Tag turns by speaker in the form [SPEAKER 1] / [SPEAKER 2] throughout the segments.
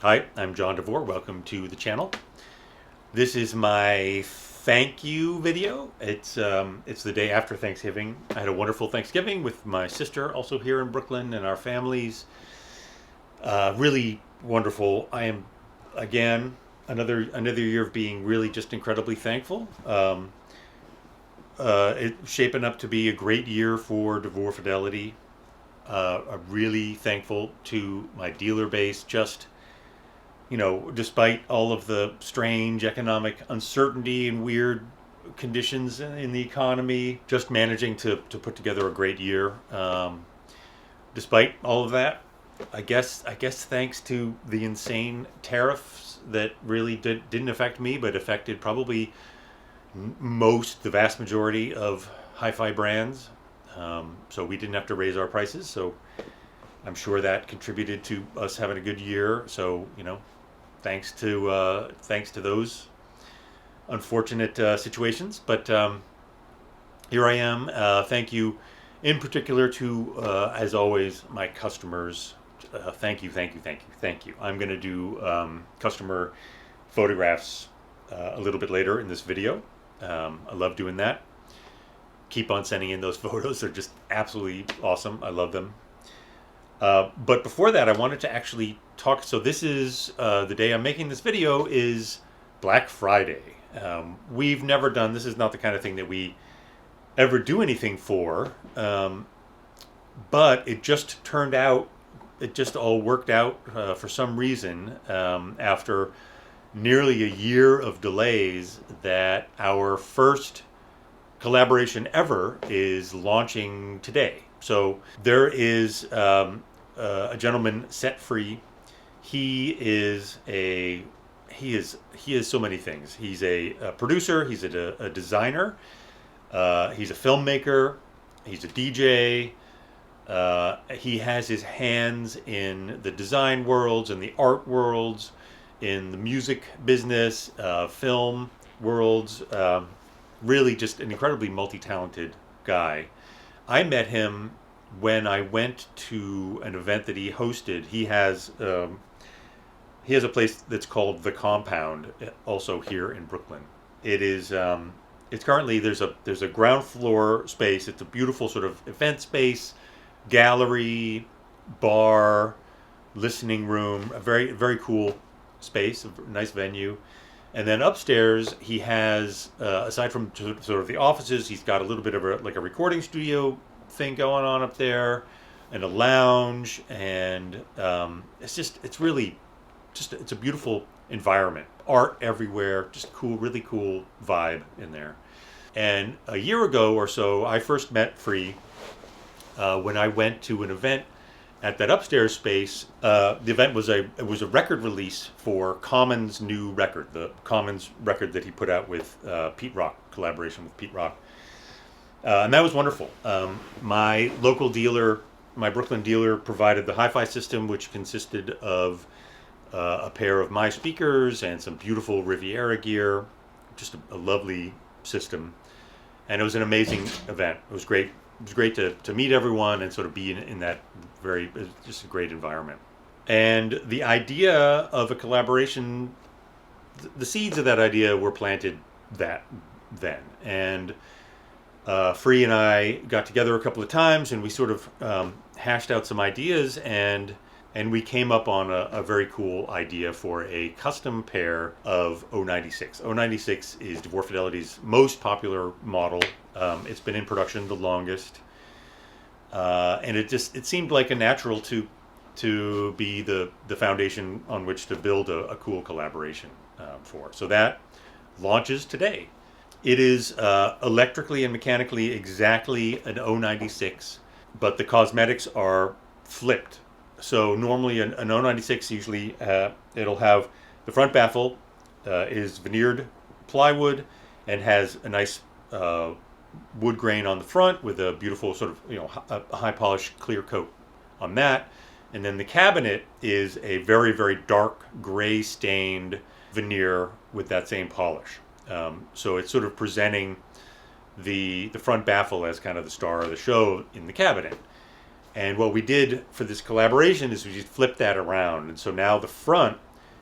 [SPEAKER 1] Hi, I'm John DeVore. Welcome to the channel. This is my thank you video. It's the day after Thanksgiving. I had a wonderful Thanksgiving with my sister, also here in Brooklyn, and our families. Really wonderful. I am again another year of being really just incredibly thankful. It's shaping up to be a great year for DeVore Fidelity. I'm really thankful to my dealer base. Despite all of the strange economic uncertainty and weird conditions in the economy, just managing to put together a great year. Despite all of that, I guess thanks to the insane tariffs that really didn't affect me, but affected probably the vast majority of hi-fi brands. So we didn't have to raise our prices. So I'm sure that contributed to us having a good year. So thanks to those unfortunate situations. But here I am. Thank you, in particular, to as always my customers. Thank you, thank you, thank you, thank you. I'm going to do customer photographs a little bit later in this video. I love doing that. Keep on sending in those photos. They're just absolutely awesome. I love them. But before that, I wanted to actually talk. So this is the day I'm making this video is Black Friday. We've never done, this is not the kind of thing that we ever do anything for. But it just turned out, it just all worked out for some reason after nearly a year of delays that our first collaboration ever is launching today. So there is a gentleman, Set Free. He is so many things. He's a producer. He's a designer. He's a filmmaker. He's a DJ. He has his hands in the design worlds and the art worlds, in the music business, film worlds. Really just an incredibly multi-talented guy. I met him when I went to an event that he hosted. He has a place that's called The Compound, also here in Brooklyn. It's currently there's a ground floor space. It's a beautiful sort of event space, gallery, bar, listening room, a very very cool space, a nice venue. And then upstairs, he has, aside from sort of the offices, he's got a little bit of a recording studio thing going on up there, and a lounge, and it's really, it's a beautiful environment. Art everywhere, just cool, really cool vibe in there. And a year ago or so, I first met Free when I went to an event at that upstairs space. The event was a record release for Common's new record, the Common's record that he put out with Pete Rock, collaboration with Pete Rock, and that was wonderful. My local dealer, my Brooklyn dealer, provided the hi-fi system, which consisted of a pair of my speakers and some beautiful Riviera gear, just a lovely system, and it was an amazing event. It was great. It was great to meet everyone and sort of be in that just a great environment. And the idea of a collaboration, the seeds of that idea were planted then. And Free and I got together a couple of times, and we sort of hashed out some ideas, and we came up on a very cool idea for a custom pair of 096. 096 is DeVore Fidelity's most popular model. It's been in production the longest, and it seemed like a natural to be the foundation on which to build a cool collaboration for. So that launches today. It is electrically and mechanically exactly an 096, but the cosmetics are flipped. So normally an 096 usually it'll have the front baffle is veneered plywood and has a nice wood grain on the front with a beautiful sort of a high polished clear coat on that, and then the cabinet is a very very dark gray stained veneer with that same polish. So it's sort of presenting the front baffle as kind of the star of the show in the cabinet. And what we did for this collaboration is we just flipped that around. And so now the front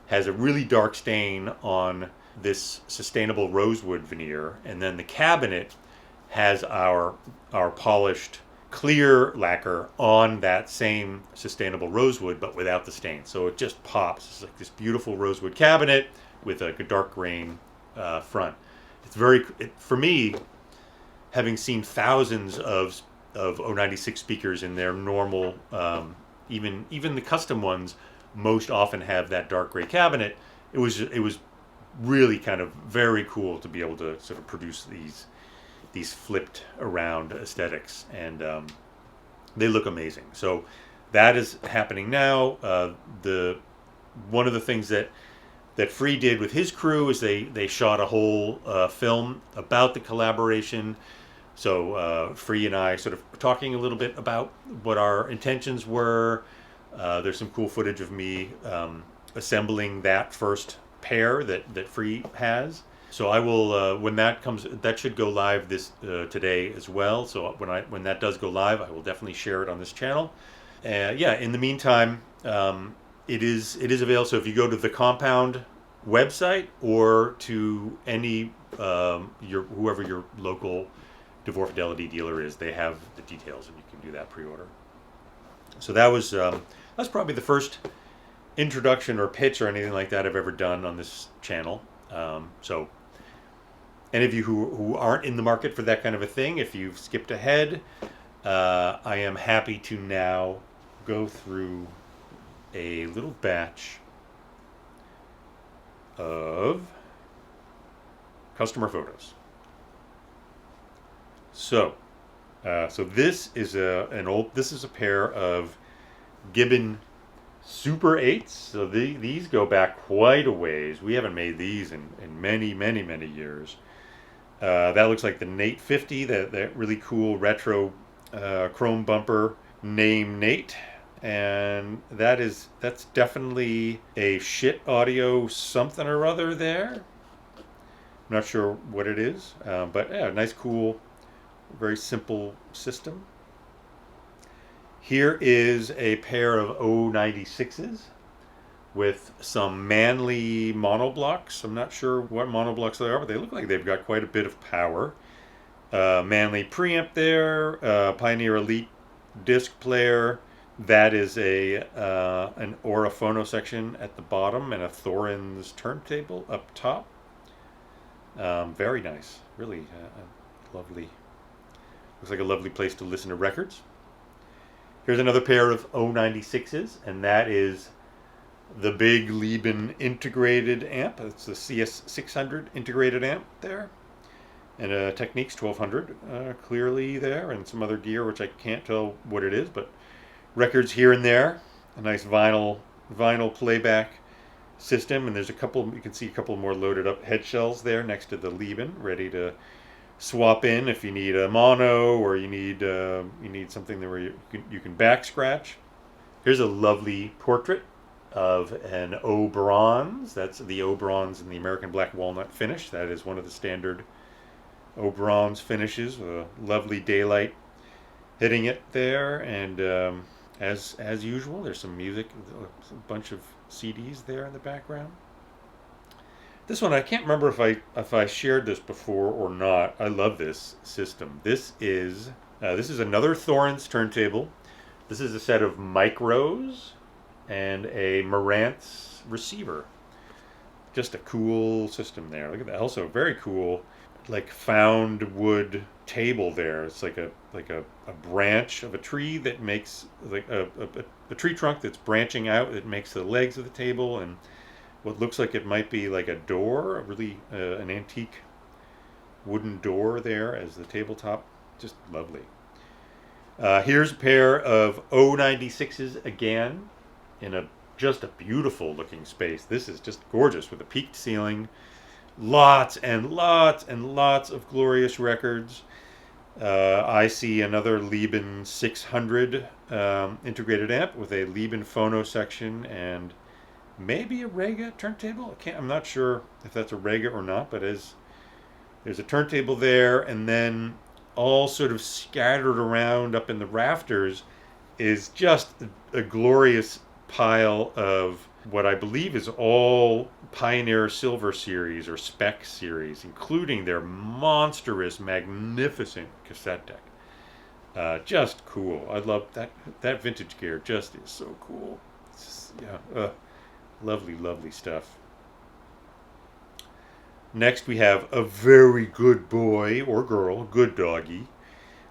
[SPEAKER 1] has a really dark stain on this sustainable rosewood veneer, and then the cabinet has our polished clear lacquer on that same sustainable rosewood, but without the stain. So it just pops. It's like this beautiful rosewood cabinet with like a dark grain front. It's for me, having seen thousands of 096 speakers in their normal, even the custom ones, most often have that dark gray cabinet. It was really kind of very cool to be able to sort of produce these flipped around aesthetics, and they look amazing. So that is happening now. One of the things that Free did with his crew is they shot a whole film about the collaboration. So Free and I sort of talking a little bit about what our intentions were. There's some cool footage of me assembling that first pair that Free has. So I will when that comes, that should go live today as well. So when that does go live, I will definitely share it on this channel. Yeah. In the meantime, it is available. So if you go to the Compound website or to any whoever your local DeVore Fidelity dealer is, they have the details, and you can do that pre-order. So that's probably the first introduction or pitch or anything like that I've ever done on this channel. So any of you who aren't in the market for that kind of a thing, if you've skipped ahead, I am happy to now go through a little batch of customer photos. So this is a pair of Gibbon Super 8s. So these go back quite a ways. We haven't made these in many, many, many years. That looks like the Nate 50, that really cool retro chrome bumper name Nate. And that's definitely a shit audio something or other there. I'm not sure what it is, but yeah, nice, cool, very simple system. Here is a pair of 096s with some Manley monoblocks. I'm not sure what monoblocks they are, but they look like they've got quite a bit of power. Manley preamp there, Pioneer Elite disc player. That is an Aura phono section at the bottom and a Thorens turntable up top. Very nice, really lovely. Looks like a lovely place to listen to records. Here's another pair of 096s, and that is the big Lieben integrated amp. It's the CS600 integrated amp there. And a Technics 1200 clearly there, and some other gear which I can't tell what it is, but records here and there. A nice vinyl playback system, and there's you can see a couple more loaded up head shells there next to the Lieben, ready to swap in if you need a mono, or you need something where you can back scratch. Here's a lovely portrait of an O bronze. That's the O bronze in the American black walnut finish. That is one of the standard O bronze finishes with a lovely daylight hitting it there. And as usual, there's some music, a bunch of CDs there in the background. This one, I can't remember if I shared this before or not. I love this system. This is another Thorens turntable. This is a set of micros and a Marantz receiver. Just a cool system there. Look at that. Also very cool, like found wood table there. It's like a branch of a tree that makes like a tree trunk that's branching out that makes the legs of the table, and what looks like it might be like a door, an antique wooden door there as the tabletop. Just lovely. Here's a pair of 096s again in just a beautiful looking space. This is just gorgeous with a peaked ceiling. Lots and lots and lots of glorious records. I see another Lieben 600 integrated amp with a Lieben phono section and maybe a Rega turntable. I'm not sure if that's a Rega or not, but there's a turntable there, and then all sort of scattered around up in the rafters is just a glorious pile of what I believe is all Pioneer Silver series or Spec series, including their monstrous, magnificent cassette deck. Just cool. I love that. That vintage gear just is so cool. It's just, yeah, lovely, lovely stuff. Next, we have a very good boy or girl, good doggy.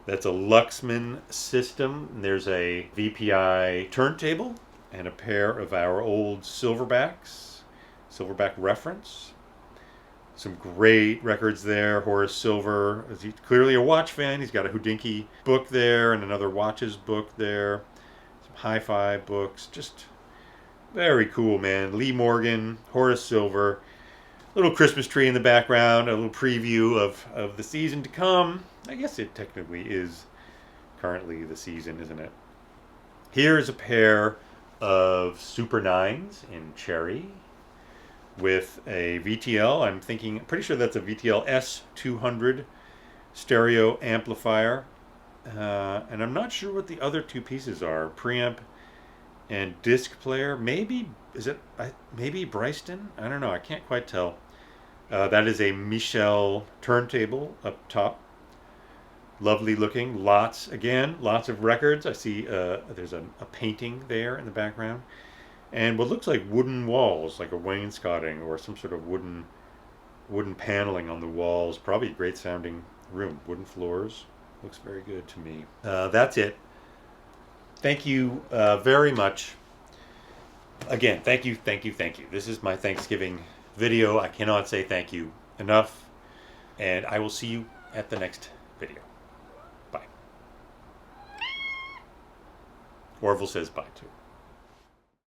[SPEAKER 1] That's a Luxman system. There's a VPI turntable and a pair of our old Silverbacks, Silverback reference. Some great records there. Horace Silver, he's clearly a watch fan. He's got a Houdinki book there and another watches book there. Some hi-fi books. Just very cool, man. Lee Morgan, Horace Silver. Little Christmas tree in the background. A little preview of the season to come. I guess it technically is currently the season, isn't it? Here's a pair of Super 9s in cherry with a VTL. I'm pretty sure that's a VTL S200 stereo amplifier. And I'm not sure what the other two pieces are. Preamp and disc player. Maybe Bryston? I don't know. I can't quite tell. That is a Michel turntable up top. Lovely looking. Lots of records. I see there's a painting there in the background. And what looks like wooden walls, like a wainscoting or some sort of wooden paneling on the walls. Probably a great sounding room. Wooden floors. Looks very good to me. That's it. Thank you very much. Again, thank you. This is my Thanksgiving video. I cannot say thank you enough. And I will see you at the next video. Bye. Orville says bye too.